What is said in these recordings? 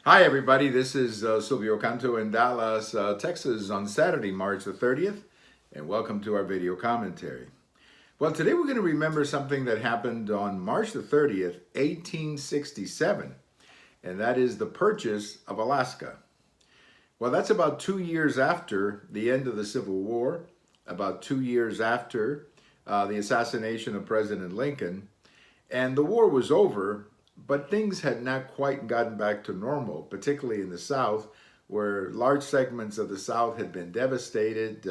Hi, everybody. This is Silvio Canto in Dallas, Texas on Saturday, March the 30th, and welcome to our video commentary. Well, today we're going to remember something that happened on March the 30th, 1867, and that is the purchase of Alaska. Well, that's about 2 years after the end of the Civil War, about 2 years after the assassination of President Lincoln, and the war was over, but things had not quite gotten back to normal, particularly in the South, where large segments of the South had been devastated.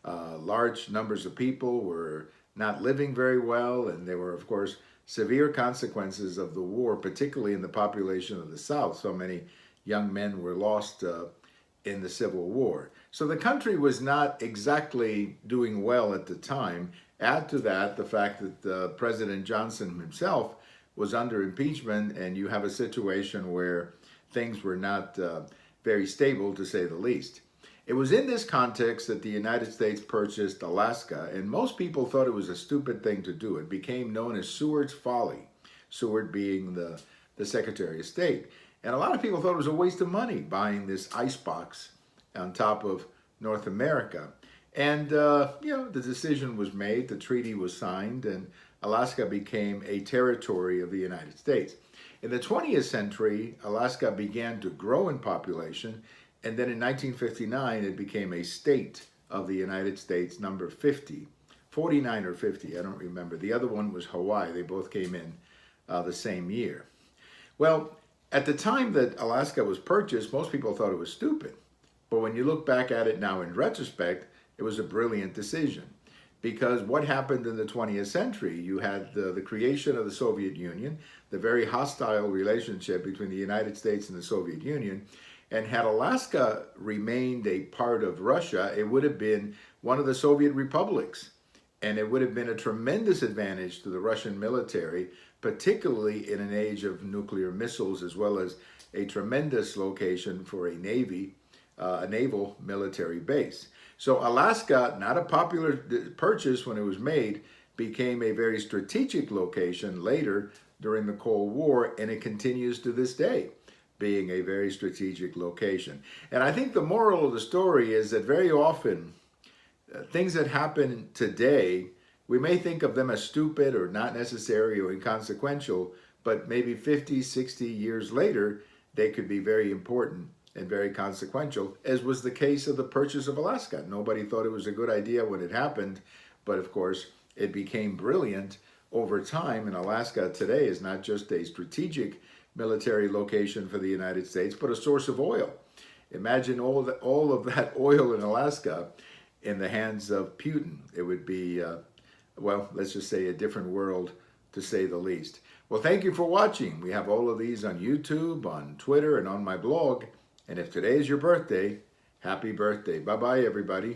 Large numbers of people were not living very well, and there were, of course, severe consequences of the war, particularly in the population of the South. So many young men were lost in the Civil War. So the country was not exactly doing well at the time. Add to that the fact that President Johnson himself was under impeachment, and you have a situation where things were not very stable, to say the least. It was in this context that the United States purchased Alaska, and most people thought it was a stupid thing to do. It became known as Seward's Folly, Seward being the Secretary of State. And a lot of people thought it was a waste of money buying this icebox on top of North America. And, the decision was made, the treaty was signed, and Alaska became a territory of the United States. In the 20th century, Alaska began to grow in population, and then in 1959, it became a state of the United States, number 50, 49 or 50, I don't remember. The other one was Hawaii. They both came in the same year. Well, at the time that Alaska was purchased, most people thought it was stupid. But when you look back at it now in retrospect, it was a brilliant decision. Because what happened in the 20th century? You had the creation of the Soviet Union, the very hostile relationship between the United States and the Soviet Union. And had Alaska remained a part of Russia, it would have been one of the Soviet republics. And it would have been a tremendous advantage to the Russian military, particularly in an age of nuclear missiles, as well as a tremendous location for a Navy, a naval military base. So Alaska, not a popular purchase when it was made, became a very strategic location later during the Cold War, and it continues to this day being a very strategic location. And I think the moral of the story is that very often things that happen today, we may think of them as stupid or not necessary or inconsequential, but maybe 50, 60 years later, they could be very important and very consequential, as was the case of the purchase of Alaska. Nobody thought it was a good idea when it happened, but of course, it became brilliant over time, and Alaska today is not just a strategic military location for the United States, but a source of oil. Imagine all of that oil in Alaska in the hands of Putin. It would be, let's just say a different world, to say the least. Well, thank you for watching. We have all of these on YouTube, on Twitter, and on my blog. And if today is your birthday, happy birthday. Bye-bye, everybody.